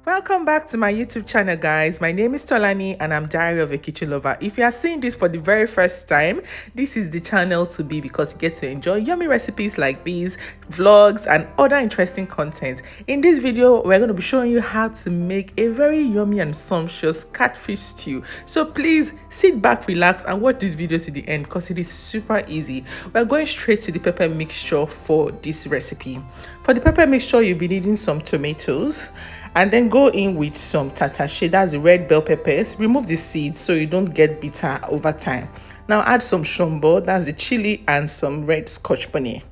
Welcome back to my YouTube channel, guys. My name is Tolani and I'm Diary of a Kitchen Lover. If you are seeing this for the very first time, this is the channel to be because you get to enjoy yummy recipes like these, vlogs and other interesting content. In this video, we're going to be showing you how to make a very yummy and sumptuous catfish stew. So please sit back, relax and watch this video to the end because it is super easy. We're going straight to the pepper mixture for this recipe. For the pepper mixture, you'll be needing some tomatoes, and then go in with some tatashe, that's the red bell peppers. Remove the seeds so you don't get bitter over time. Now add some shombo, that's the chili, and some red scotch bonnet.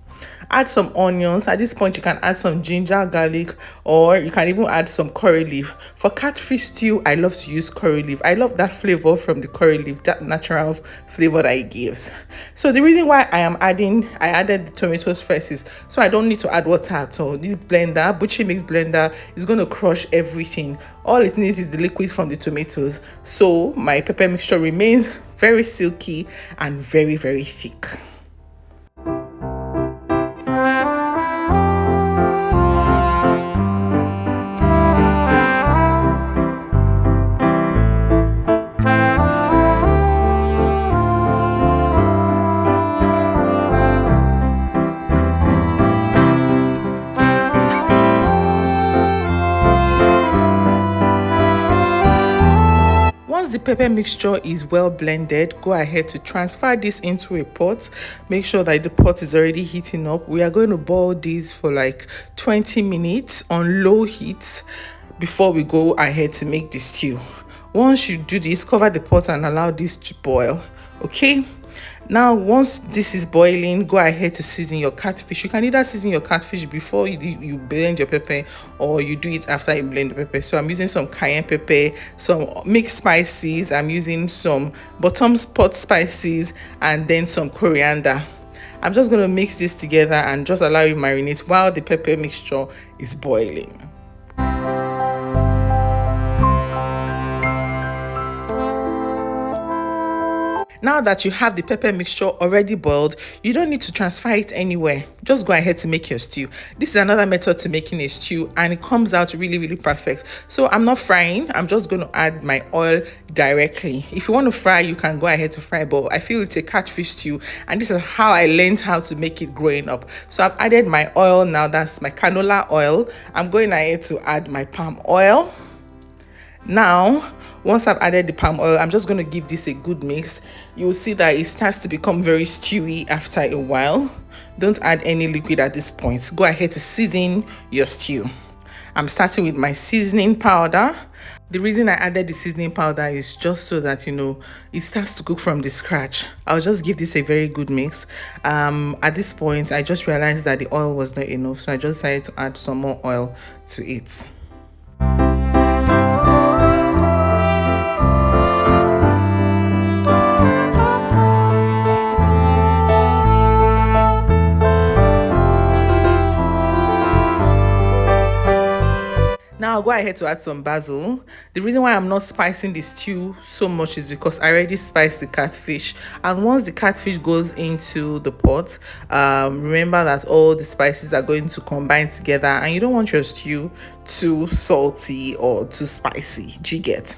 Add some onions. At this point you can add some ginger, garlic, or you can even add some curry leaf. For catfish stew, I love to use curry leaf. I love that flavor from the curry leaf, that natural flavor that it gives. So the reason why I added the tomatoes first is so I don't need to add water at all. This blender, butcher mix blender, is going to crush everything. All it needs is the liquid from the tomatoes, so my pepper mixture remains very silky and very thick. Once the pepper mixture is well blended, go ahead to transfer this into a pot. Make sure that the pot is already heating up. We are going to boil this for like 20 minutes on low heat before we go ahead to make the stew. Once you do this, cover the pot and allow this to boil. Okay, now once this is boiling, go ahead to season your catfish. You can either season your catfish before you blend your pepper, or you do it after you blend the pepper. So I'm using some cayenne pepper, some mixed spices, I'm using some bottom pot spices, and then some coriander. I'm just going to mix this together and just allow it marinate while the pepper mixture is boiling. Now that you have the pepper mixture already boiled, you don't need to transfer it anywhere. Just go ahead to make your stew. This is another method to making a stew and it comes out really perfect. So I'm not frying, I'm just going to add my oil directly. If you want to fry, you can go ahead to fry, but I feel it's a catfish stew and this is how I learned how to make it growing up. So I've added my oil now, that's my canola oil. I'm going ahead to add my palm oil. Now, once I've added the palm oil, I'm just going to give this a good mix. You will see that it starts to become very stewy after a while. Don't add any liquid at this point. Go ahead to season your stew. I'm starting with my seasoning powder. The reason I added the seasoning powder is just so that, it starts to cook from the scratch. I'll just give this a very good mix. At this point, I just realized that the oil was not enough, so I just decided to add some more oil to it. Now I'll go ahead to add some basil. The reason why I'm not spicing the stew so much is because I already spiced the catfish, and once the catfish goes into the pot, remember that all the spices are going to combine together and you don't want your stew too salty or too spicy. Do you get?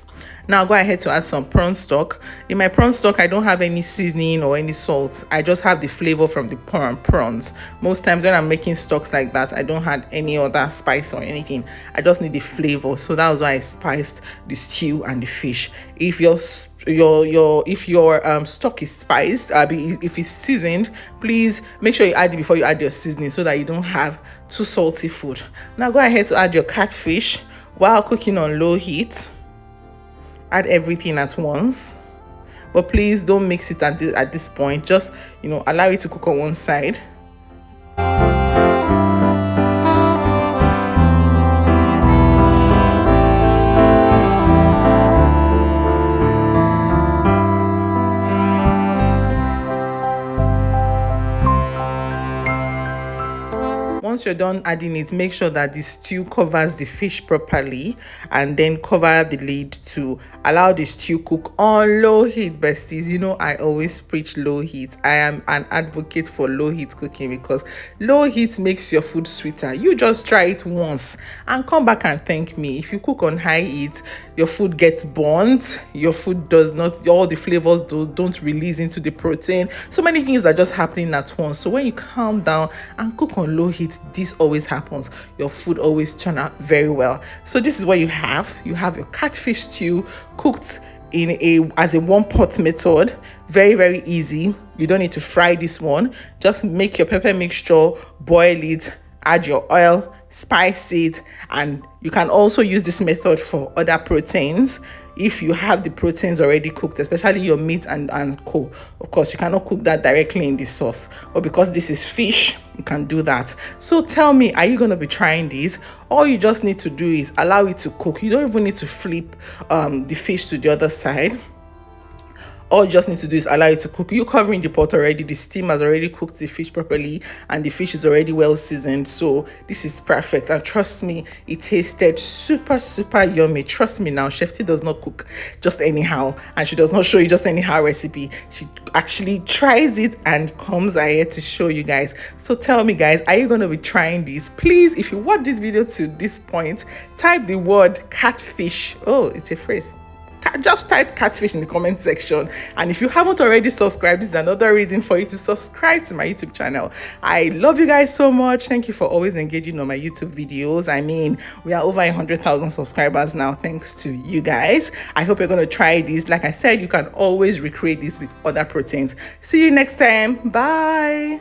Now go ahead to add some prawn stock. In my prawn stock, I don't have any seasoning or any salt. I just have the flavor from the prawns. Most times when I'm making stocks like that, I don't add any other spice or anything. I just need the flavor. So that was why I spiced the stew and the fish. If your stock is spiced, if it's seasoned, please make sure you add it before you add your seasoning so that you don't have too salty food. Now go ahead to add your catfish while cooking on low heat. Add everything at once, but please don't mix it at this point. Just allow it to cook on one side. Once you're done adding it, make sure that the stew covers the fish properly, and then cover the lid to allow the stew cook on low heat. Besties, you know I always preach low heat. I am an advocate for low heat cooking because low heat makes your food sweeter. You just try it once and come back and thank me. If you cook on high heat, your food gets burnt, your food does not, all the flavors don't release into the protein. So many things are just happening at once. So when you calm down and cook on low heat, this always happens. Your food always turn out very well. So this is what you have. You have your catfish stew cooked as a one pot method. Very, very easy. You don't need to fry this one. Just make your pepper mixture, boil it, add your oil, spice it, and you can also use this method for other proteins if you have the proteins already cooked, especially your meat and co. Of course, you cannot cook that directly in the sauce, but because this is fish, you can do that. So tell me, are you going to be trying this? All you just need to do is allow it to cook. You don't even need to flip the fish to the other side. All you just need to do is allow it to cook. You're covering the pot already. The steam has already cooked the fish properly, and the fish is already well seasoned. So this is perfect. And trust me, it tasted super, super yummy. Trust me now, Chef T does not cook just anyhow, and she does not show you just anyhow recipe. She actually tries it and comes ahead to show you guys. So tell me, guys, are you going to be trying this? Please, if you watch this video to this point, type the word catfish. Oh, it's a phrase. Just type catfish in the comment section. And if you haven't already subscribed, this is another reason for you to subscribe to my YouTube channel. I love you guys so much. Thank you for always engaging on my YouTube videos. I mean, we are over 100,000 subscribers now, thanks to you guys. I hope you're going to try this. Like I said, you can always recreate this with other proteins. See you next time. Bye.